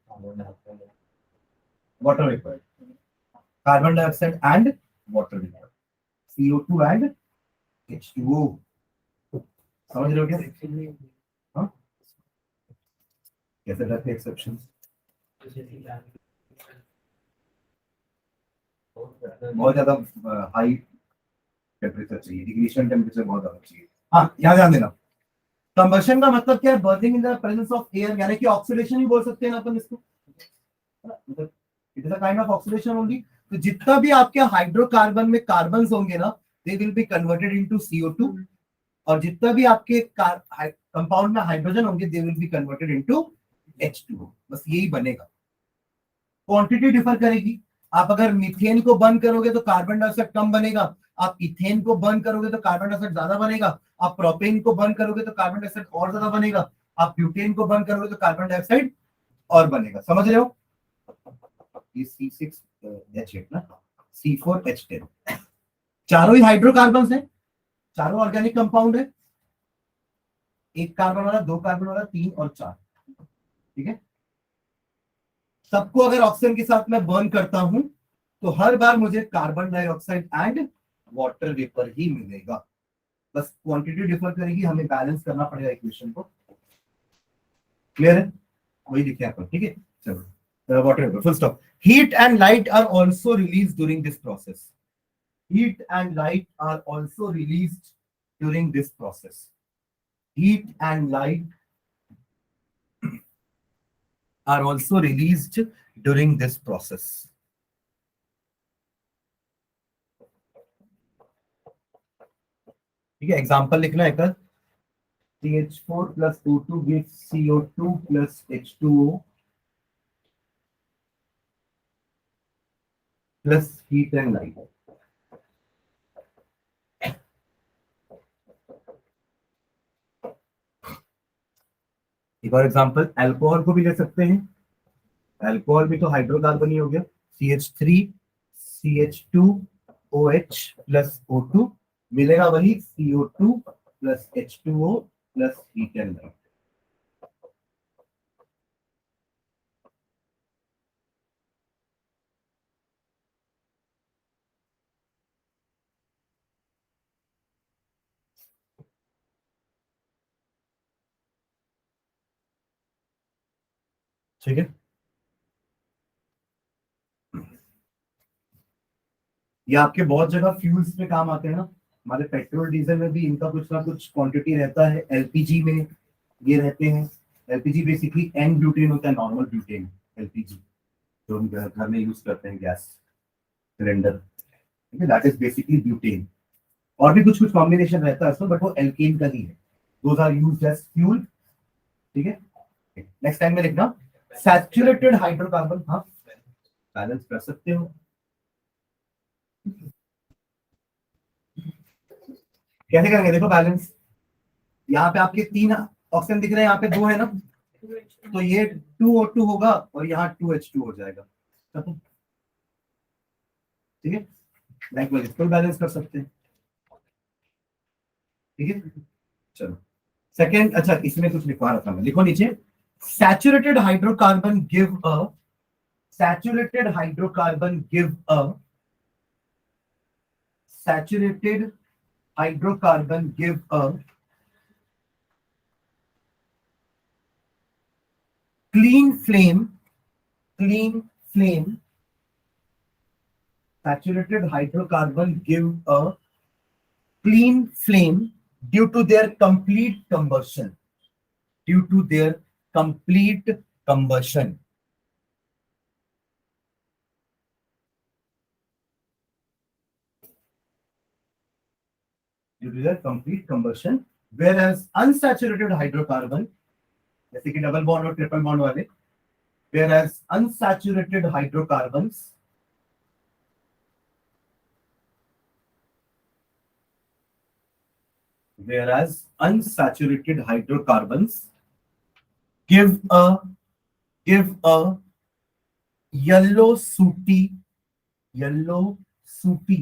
water vapour, carbon dioxide and water vapour, CO2 and H2O। समझ रहे हो क्या। हाँ, कैसे रहते एक्सेप्शन, बहुत ज्यादा हाई टेम्परेचर चाहिए, इग्निशन टेम्परेचर बहुत ज्यादा चाहिए। हाँ, यहाँ ध्यान देना, कंबशन का मतलब क्या है, burning in the presence of air, यानी कि ऑक्सीडेशन ही बोल सकते हैं ना अपन इसको, it is a kind of oxidation only. तो जितना भी आपके हाइड्रोकार्बन में कार्बन्स होंगे ना, they will be converted into CO2, और जितना भी आपके कंपाउंड में हाइड्रोजन होंगे, they will be converted into H2O। बस यही बनेगा, क्वांटिटी डिफर करेगी। आप अगर मीथेन को बर्न करोगे तो कार्बन डाइऑक्साइड कम बनेगा, आप इथेन को बर्न करोगे तो कार्बन डाइऑक्साइड ज्यादा बनेगा, आप प्रोपेन को बर्न करोगे तो कार्बन डाइऑक्साइड और ज्यादा बनेगा, आप ब्यूटेन को बर्न करोगे तो कार्बन डाइऑक्साइड और बनेगा, समझ रहे हो? ये C6H8 ना, C4H10, चारों ही हाइड्रोकार्बन है, चारों ऑर्गेनिक कंपाउंड है, एक कार्बन वाला, दो कार्बन वाला, 3 और 4, ठीक है। सबको अगर ऑक्सीजन के साथ में बर्न करता हूं तो हर बार मुझे carbon dioxide and water vapour ही मिलेगा, बस क्वांटिटी डिफर करेगी, हमें बैलेंस करना पड़ेगा इक्वेशन को। क्लियर है? वही लिखे आपको, ठीक है। चलो, water vapour, full stop. Heat and light are also release during this process, heat and light are also released during this process. Heat and light are also released during this process. ठीक है, example लिखना है कर। CH4 plus O2 gives CO2 plus H2O plus heat and light. एक और example, alcohol को भी ले सकते हैं, अल्कोहल भी तो हाइड्रोकार्बन ही हो गया, CH3 CH2OH प्लस O2 मिलेगा वही CO2 plus H2O plus heat and light. ठीक है, ये आपके बहुत जगह फ्यूल्स पे काम आते हैं ना, हमारे पेट्रोल डीजल में भी इनका कुछ ना कुछ क्वांटिटी रहता है, एलपीजी में ये रहते हैं। एलपीजी बेसिकली एन ब्यूटेन होता है, नॉर्मल ब्यूटेन एलपीजी जो हम घर में यूज करते हैं, गैस सिलेंडर, ठीक है, दैट इज बेसिकली ब्यूटेन। और भी कुछ कुछ कॉम्बिनेशन रहता है इसमें, बट वो एल्केन का ही है, those are used as fuel, ठीक है। नेक्स्ट टाइम में लिखना सैचुरेटेड हाइड्रोकार्बन, हाँ बैलेंस कर सकते हो। कैसे करेंगे, देखो बैलेंस, यहाँ पे आपके 3 ऑक्सीजन दिख रहे हैं, यहाँ पे 2 है ना, तो ये 2O2 होगा और यहाँ 2H2 हो जाएगा, ठीक है। लाइकवाइज इसको बैलेंस कर सकते हैं, ठीक है। चलो सेकेंड, अच्छा इसमें कुछ लिखवा रखा मैं, लिखो नीचे, saturated hydrocarbon give a saturated hydrocarbon give a saturated hydrocarbon give a clean flame saturated hydrocarbon give a clean flame due to their complete combustion, due to their complete combustion. Due to their complete combustion, whereas unsaturated hydrocarbon, जैसे कि double bond और triple bond वाले, whereas unsaturated hydrocarbons give a yellow sooty SOOTY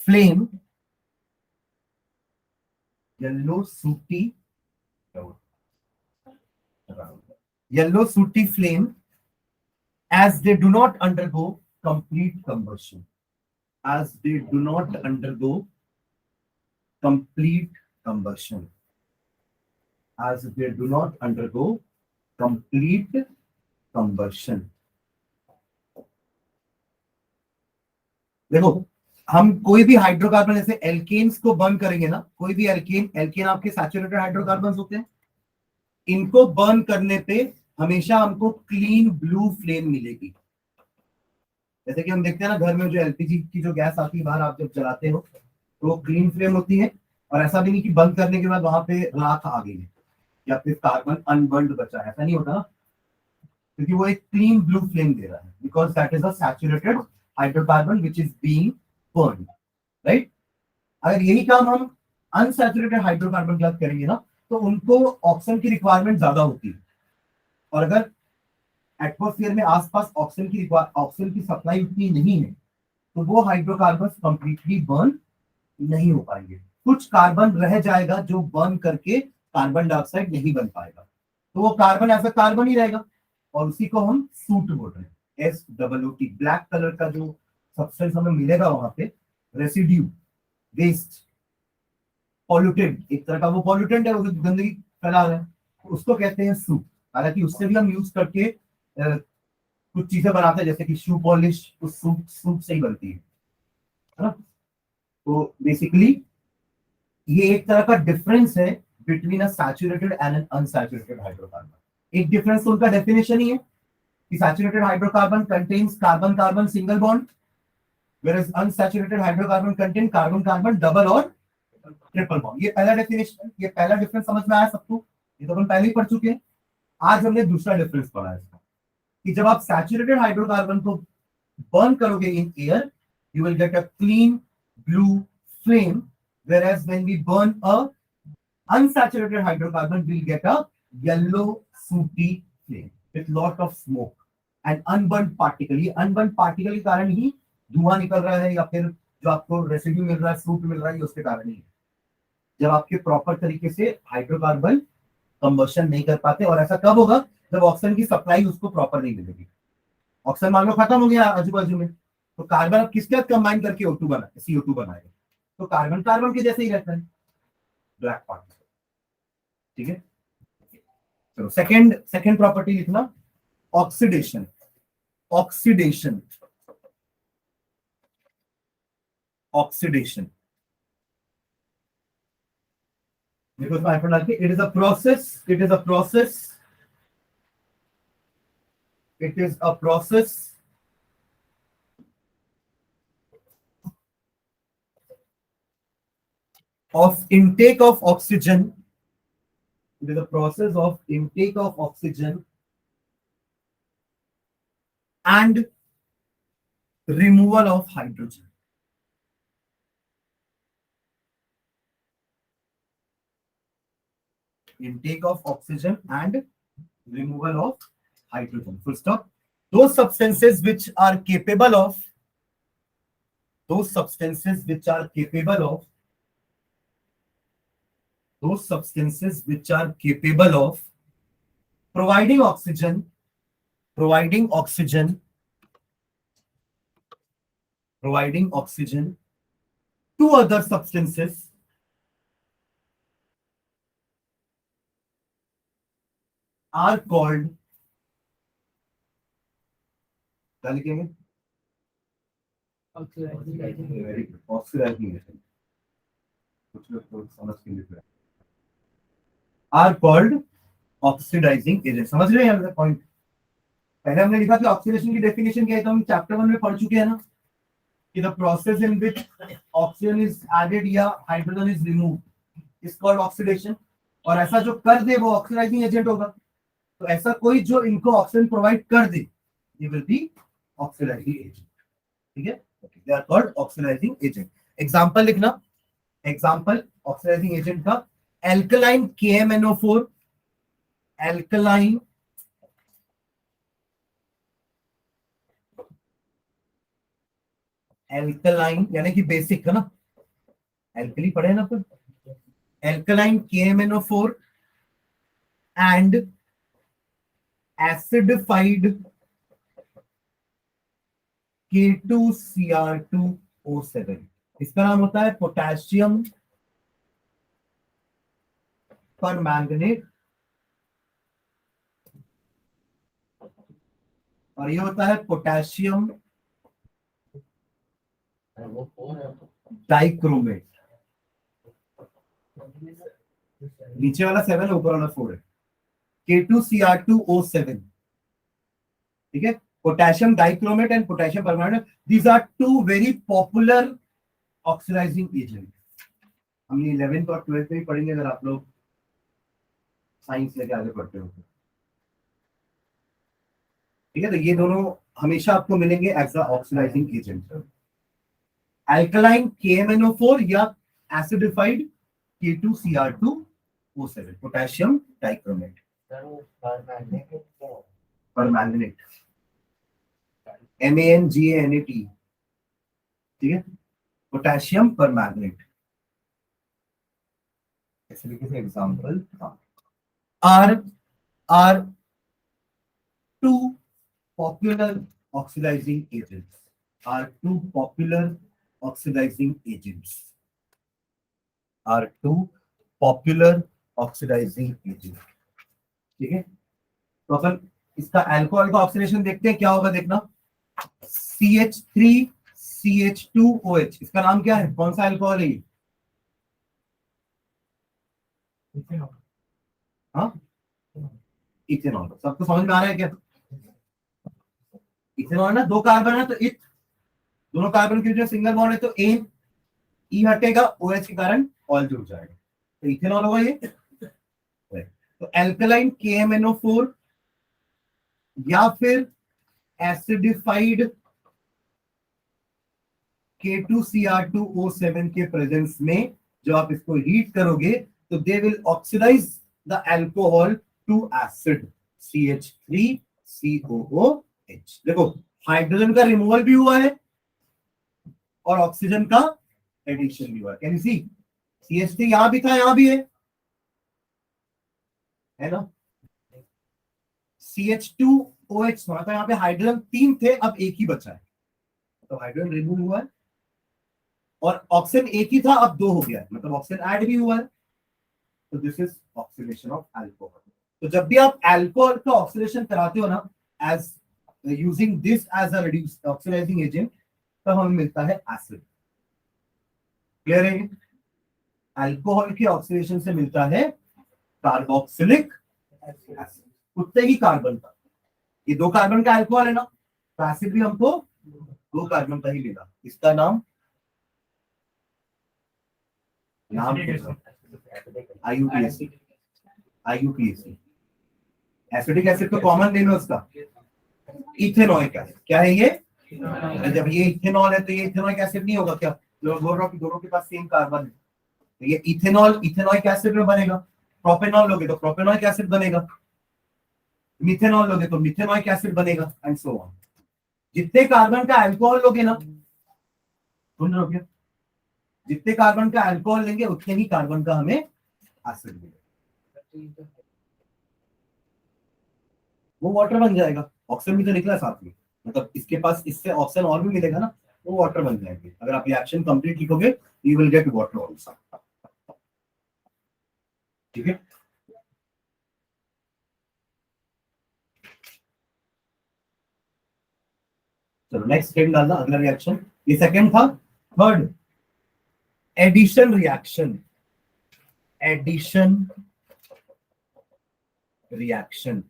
flame, yellow sooty flame, as they do not undergo complete combustion, as they do not undergo complete combustion, as they do not undergo complete combustion. देखो, हम कोई भी hydrocarbon जैसे alkanes को burn करेंगे ना, कोई भी एल्केन आपके सैचुरेटेड हाइड्रोकार्बन होते हैं, इनको बर्न करने पे हमेशा हमको क्लीन ब्लू फ्लेम मिलेगी। जैसे कि हम देखते हैं ना घर में जो एलपीजी की जो गैस आती है बाहर, आप जब जलाते हो तो वो क्लीन फ्लेम होती है, और ऐसा भी नहीं कि बंद करने के बाद वहां पे राख आ गई है या फिर कार्बन अनबर्न्ड बचा है, ऐसा नहीं होता ना, क्योंकि वो एक क्लीन ब्लू फ्लेम दे रहा है, because that is a saturated hydrocarbon which is being burned, right. अगर यही काम हम अनसैचुरेटेड हाइड्रोकार्बन के साथ करेंगे ना, तो उनको ऑक्सीजन की रिक्वायरमेंट ज्यादा होती है, और अगर एटमॉस्फेयर में आसपास ऑक्सीजन की सप्लाई उतनी नहीं है तो वो हाइड्रोकार्बन कंप्लीटली बर्न नहीं हो पाएंगे। कुछ कार्बन रह जाएगा जो बर्न करके कार्बन डाइऑक्साइड नहीं बन पाएगा, तो वो कार्बन ऐसा कार्बन ही रहेगा, और उसी को हम सूट बोल रहे हैं, SOOT। ब्लैक कलर का जो सब्सटेंस हमें मिलेगा वहां पे, रेसिड्यू, वेस्ट, पॉल्यूटेंट, एक तरह का वो पॉल्यूटेंट है, वो गंदगी फैला रहा है, उसको कहते हैं सूट। हालांकि उससे भी हम यूज करके कुछ चीजें बनाते हैं, जैसे कि शू पॉलिश, उस सूट सूट से ही बनती है ना। तो बेसिकली ये एक तरह का डिफरेंस है between a saturated and N unsaturated hydrocarbon. एक डिफरेंस तो उनका डेफिनेशन ही है कि saturated hydrocarbon contains carbon carbon single bond, whereas unsaturated hydrocarbon contain carbon carbon double और ट्रिपल बॉन्ड। ये पहला डेफिनेशन, ये पहला डिफरेंस समझ में आया सबको, ये तो अपन पहले ही पढ़ चुके हैं। आज हमने दूसरा डिफरेंस पढ़ा है इसका, कि जब आप सैचुरेटेड हाइड्रोकार्बन को बर्न करोगे in air, you will get a clean blue flame, whereas when we burn a unsaturated hydrocarbon, we'll get a yellow sooty flame with lot of smoke and unburnt particle। ये unburnt particle के कारण ही धुआं निकल रहा है, या फिर जो आपको रेसिड्यू मिल रहा है, सूट मिल रहा है, उसके कारण ही, जब आपके प्रॉपर तरीके से हाइड्रोकार्बन कंबशन नहीं कर पाते। और ऐसा कब होगा? जब ऑक्सीजन की सप्लाई उसको प्रॉपर नहीं मिलेगी। ऑक्सीजन मान लो खत्म हो गया आजू बाजू में, तो कार्बन अब किसके साथ कंबाइन करके O2 बना, CO2 बनाएगा, तो कार्बन कार्बन के जैसे ही रहता है, ब्लैक पार्टिकल। ठीक है, चलो सेकंड प्रॉपर्टी लिखना, ऑक्सीडेशन। ऑक्सीडेशन, ऑक्सीडेशन, देखो इसमें हाइफन डाल के, it is a process, it is a process, it is a process of intake of oxygen, it is a process of intake of oxygen and removal of hydrogen। Intake of oxygen and removal of hydrogen, full stop। those substances which are capable of, those substances which are capable of, those substances which are capable of providing oxygen, providing oxygen, providing oxygen to other substances are called, क्या लिखेंगे? Oxidising agent, कुछ लोग तो समझ के लिख रहे हैं, आर कॉल्ड ऑक्सीडाइजिंग एजेंट। समझ रहे हैं पॉइंट? पहले हमने लिखा कि ऑक्सीडेशन की डेफिनेशन क्या है, तो हम चैप्टर 1 में पढ़ चुके हैं ना, कि the process in which oxygen is added या hydrogen is removed is called oxidation. और ऐसा जो कर दे वो ऑक्सीडाइजिंग एजेंट होगा। तो ऐसा कोई जो इनको ऑक्सीजन प्रोवाइड कर दे, ये विल बी ऑक्सीडाइजिंग एजेंट। ठीक है, they are called oxidising agent. Example लिखना, एग्जांपल ऑक्सीडाइजिंग एजेंट का, एल्कलाइन KMNO4, एल्कलाइन एल्कलाइन यानी कि बेसिक है ना, एल्कली पढ़े ना अपन, alkaline KMNO4 and acidified K2Cr2O7, इसका नाम होता है पोटेशियम परमैंगनेट, और ये होता है पोटेशियम डाइक्रोमेट। नीचे वाला 7 है, ऊपर वाला 4 है, K2Cr2O7। ठीक है, potassium dichromate and potassium permanganate, these are two very popular oxidising agent. हम ये 11th और 12th में पढ़ेंगे अगर आप लोग साइंस लेके आगे पढ़ते हो। ठीक है, तो ये दोनों हमेशा आपको मिलेंगे as a oxidising agent, alkaline KMNO4 या acidified K2Cr2 O7 potassium dichromate permanganate MANGANAT, ठीक है, पोटेशियम परमैंगनेट। ऐसे लिखे थे example are two popular oxidising agents, are two popular oxidising agents, are two popular oxidising agent, ठीक है। तो अपन इसका अल्कोहल का ऑक्सीडेशन देखते हैं, क्या होगा देखना। CH3CH2OH, इसका नाम क्या है, कौन सा अल्कोहल है ये? हाँ, इथेनॉल। सबको समझ में आ रहा है क्या? इथेनॉल ना, दो कार्बन है तो इथ, दोनों कार्बन के जो सिंगल बॉन्ड है तो एन, ई हटेगा, OH के कारण ऑल जुड़ जाएगा, तो इथेनॉल होगा ये। तो एल्कलाइन KMNO4 या फिर एसिडिफाइड K2Cr2O7 के प्रेजेंस में जब आप इसको हीट करोगे तो they will oxidise the alcohol to acid CH3COOH। देखो हाइड्रोजन का रिमूवल भी हुआ है और ऑक्सीजन का एडिशन भी हुआ है। कैन यू सी, CH3 यहां भी था, यहां भी है ना। CH2OH था, यहाँ पे हाइड्रोजन 3 थे, अब एक ही बचा है, तो हाइड्रोजन रिमूव हुआ है, और ऑक्सीजन एक ही था, अब 2 हो गया है, मतलब ऑक्सीजन ऐड भी हुआ है। तो this is oxidation of alcohol. तो जब भी आप अल्कोहल का ऑक्सीडेशन कराते हो ना, as using this as a reduce oxidising agent, तब हमें मिलता है एसिड। क्लियर है? अल्कोहल के ऑक्सीडेशन से मिलता है कार्बोक्सिलिक एसिड, उतने ही कार्बन का। ये 2 कार्बन का अल्कोहल है ना, तो एसिड भी हमको 2 कार्बन का ही मिला। इसका नाम IUPAC, IUPAC। एसिडिक एसिड तो कॉमन नेम है उसका, इथेनॉइक एसिड। क्या है ये? जब ये इथेनॉल है तो ये इथेनॉइक एसिड नहीं होगा क्या? जो बोल रहा हूं कि दोनों के पास सेम कार्बन है, तो ये इथेनॉल इथेनॉइक एसिड में बनेगा। प्रोपेनॉल लोगे तो प्रोपेनॉइक एसिड बनेगा, मिथेनॉल लोगे तो मिथेनॉइक एसिड बनेगा, एंड सो ऑन। जितने कार्बन का अल्कोहल लोगे ना, सुन रहे हो क्या, जितने कार्बन का अल्कोहल लेंगे उतने ही कार्बन का हमें एसिड मिलेगा, वो वाटर बन जाएगा। ऑक्सीजन भी तो निकला साथ में, मतलब इसके पास इससे ऑक्सीजन और भी मिलेगा ना, वो वाटर बन जाएंगे। अगर आप रिएक्शन कंप्लीट लिखोगे you will get water also, ठीक है। चलो नेक्स्ट सेकंड डालना, अगला रिएक्शन। ये सेकंड था। Third, addition reaction, addition reaction,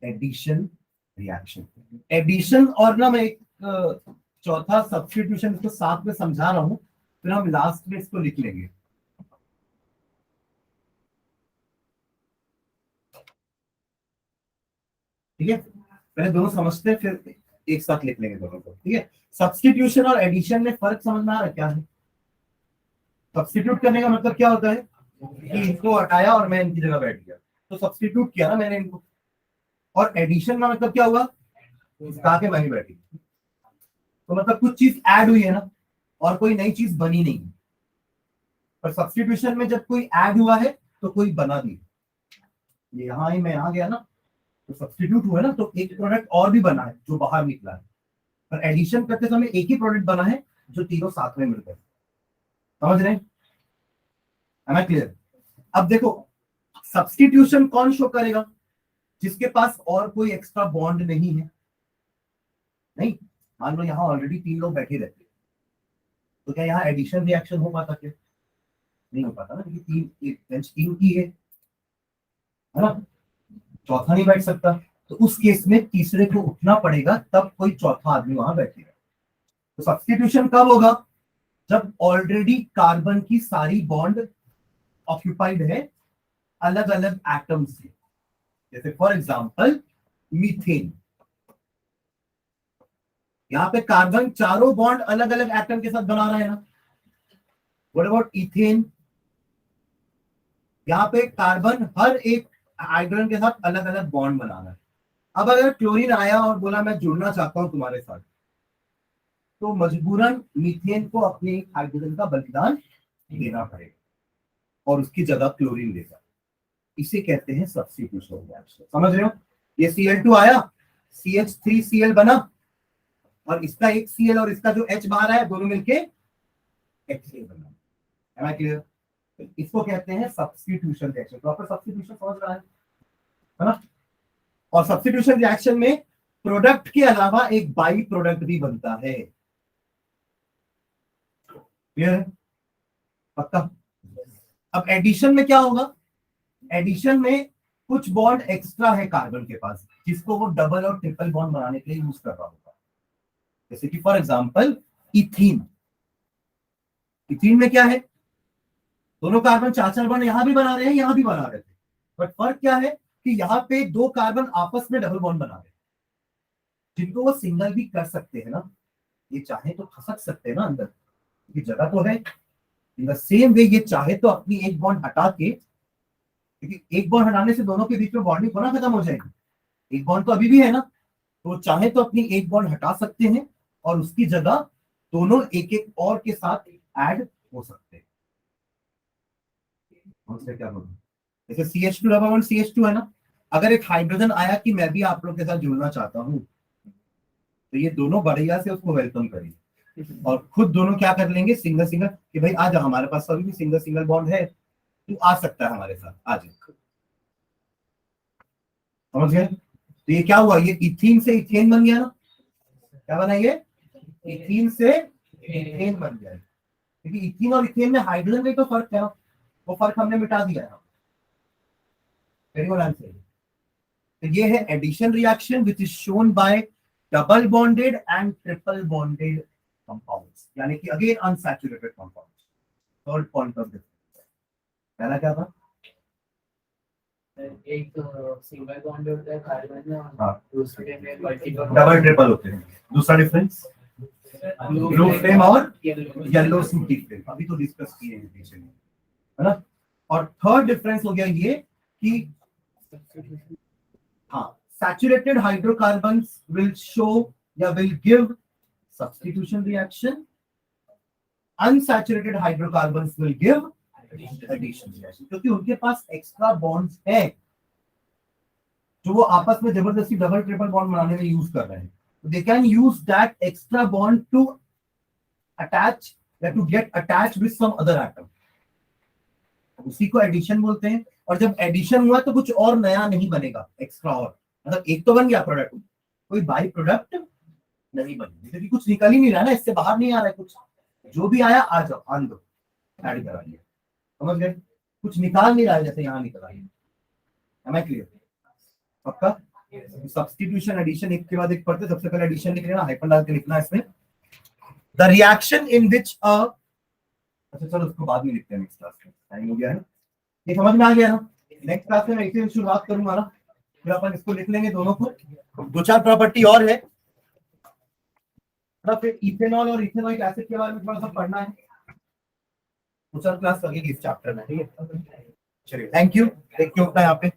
addition reaction. Addition और ना मैं एक चौथा सब्स्टिट्यूशन इसको साथ में समझा रहा हूं, फिर हम लास्ट में इसको लिख लेंगे। ठीक है, पहले दोनों समझते हैं फिर एक साथ लिख लेंगे दोनों को, ठीक है। सब्स्टिट्यूशन और एडिशन में फर्क समझ में आ रहा है क्या है? सब्स्टिट्यूट करने का मतलब क्या होता है कि इनको हटाया और मैं इनकी जगह बैठ गया, तो सब्स्टिट्यूट किया ना मैंने इनको। और एडिशन का मतलब क्या हुआ, इसका के वहीं बैठी, तो मतलब कुछ चीज ऐड हुई है ना, और कोई नई चीज बनी नहीं। पर सब्स्टिट्यूशन में जब कोई ऐड हुआ है तो कोई बना नहीं, ये यहाँ ही मैं आ गया ना, तो सब्स्टिट्यूट हुआ है ना, तो एक प्रोडक्ट और भी बना है जो बाहर निकला है। पर एडिशन करते समय एक ही प्रोडक्ट बना है जो तीनों साथ में मिलकर, समझ रहे हैं? क्लियर? अब देखो सब्स्टिट्यूशन कौन शो करेगा, जिसके पास और कोई एक्स्ट्रा बॉन्ड नहीं है। नहीं, मान लो यहाँ ऑलरेडी 3 लोग बैठे रहते, तो क्या यहाँ एडिशन रिएक्शन हो पाता क्या? नहीं हो पाता ना, क्योंकि बेंच 3 की है ना, चौथा नहीं बैठ सकता। तो उस केस में तीसरे को उठना पड़ेगा, तब कोई चौथा आदमी वहां बैठेगा। तो सब्स्टिट्यूशन कब होगा, जब ऑलरेडी कार्बन की सारी बॉन्ड ऑक्यूपाइड है अलग अलग एटम से। जैसे फॉर एग्जांपल मीथेन, यहां पे कार्बन चारों बॉन्ड अलग अलग एटम के साथ बना रहा है ना, व्हाट अबाउट इथेन? यहाँ पे कार्बन हर एक हाइड्रोजन के साथ अलग अलग बॉन्ड बनाना है। अब अगर क्लोरीन आया और बोला मैं जुड़ना चाहता हूं तुम्हारे साथ, तो मजबूरन मीथेन को अपने हाइड्रोजन का बलिदान देना पड़ेगा और उसकी जगह क्लोरीन लेगा। इसे कहते हैं सब्स्टिट्यूशन रिएक्शन। समझ रहे हो? ये Cl2 आया, CH3Cl बना, और इसका एक Cl और इसका जो H बाहर आया, दोनों मिलके HCl बना। Am I clear? इसको कहते हैं सब्स्टिट्यूशन रिएक्शन। प्रॉपर सब्स्टिट्यूशन समझ रहा है ना? और सब्स्टिट्यूशन रिएक्शन में प्रोडक्ट के अलावा एक बाई प्रोडक्ट भी बनता है। क्लियर है? पक्का? अब एडिशन में क्या होगा? एडिशन में कुछ बॉन्ड एक्स्ट्रा है कार्बन के पास, जिसको वो डबल और ट्रिपल बॉन्ड बनाने के लिए यूज कर रहा होगा। जैसे कि फॉर एग्जांपल इथीन। इथीन में क्या है? दोनों कार्बन चार चार बॉन्ड यहां भी बना रहे हैं, यहां भी बना रहे थे, बट फर्क क्या है कि यहाँ पे दो कार्बन आपस में डबल बॉन्ड बना रहे हैं, जिनको वो सिंगल भी कर सकते हैं ना। ये चाहे तो खसक सकते हैं ना अंदर, ये जगह तो है। इन द सेम वे ये चाहे तो अपनी एक बॉन्ड हटा के, क्योंकि एक बॉन्ड हटाने से दोनों के बीच में बॉन्डिंग होना खत्म हो जाएगी। एक बॉन्ड तो अभी भी है ना, तो चाहे तो अपनी एक बॉन्ड हटा सकते हैं और उसकी जगह दोनों एक एक और के साथ ऐड हो सकते हैं। क्या बोलूं? जैसे CH2 डबल बॉन्ड CH2 है ना, अगर एक हाइड्रोजन आया कि मैं भी आप लोग के साथ जुड़ना चाहता हूं, तो ये दोनों बढ़िया से उसको वेलकम करेंगे और खुद दोनों क्या कर लेंगे, सिंगल सिंगल, कि भाई आ जा, हमारे पास अभी भी सिंगल सिंगल बॉन्ड है, तू आ सकता है हमारे साथ, आ जा। समझ गए? तो ये क्या हुआ, ये इथीन से इथेन बन गया ना। क्या बना ये? इथीन से इथेन बन गया। क्योंकि इथीन और इथेन में हाइड्रोजन का तो फर्क है, वो फर्क हमने मिटा दिया है। Very good answer. तो ये है addition reaction which is shown by double bonded and triple bonded compounds, यानी कि again unsaturated compounds. Third point of difference पहला क्या था? एक सिंगल बॉन्ड होता है कार्बन में, हाँ, दूसरे में मल्टीपल डबल ट्रिपल होते हैं। दूसरा डिफरेंस ब्लू फ्लेम और येलो सूटी फ्लेम, अभी तो डिस्कस किए हैं पीछे में, है ना। और थर्ड डिफरेंस हो गया ये कि हाँ, सैचुरेटेड हाइड्रोकार्बन्स विल शो या will give substitution reaction, unsaturated hydrocarbons will give addition reaction, क्योंकि उनके पास एक्स्ट्रा बॉन्ड्स है जो वो आपस में जबरदस्ती डबल ट्रिपल बॉन्ड बनाने में यूज कर रहे हैं। They can use that extra bond to attach या to get attach with some other atom, उसी को एडिशन बोलते हैं। और जब एडिशन हुआ तो कुछ और नया नहीं बनेगा एक्स्ट्रा, और मतलब एक तो बन गया प्रोडक्ट, कोई बाई प्रोडक्ट नहीं बनी, क्योंकि कुछ निकल ही नहीं रहा ना, इससे बाहर नहीं आ रहा है कुछ, जो भी आया आ जाओ आन दो, ऐड करा लिया। समझ गए? कुछ निकाल नहीं रहा है जैसे यहाँ निकला है। Am I clear? पक्का? सब्स्टिट्यूशन एडिशन एक के बाद एक पढ़ते, सबसे पहले एडिशन लिख लेना, हाइफन डाल के लिखना है इसमें। द रिएक्शन इन विच अच्छा चलो उसको बाद में लिखते हैं, नेक्स्ट क्लास में टाइम हो गया है। ये समझ में आ गया ना? नेक्स्ट क्लास में मैं इसे शुरुआत करूंगा ना, फिर अपन इसको लिख लेंगे दोनों को। दो चार प्रॉपर्टी और है, फिर इथेनॉल और इथेनॉइक एसिड के बारे में थोड़ा सा पढ़ना है, दो चार क्लास लगेगी इस चैप्टर में। ठीक है, चलिए थैंक यू। देखिए होता है यहाँ पे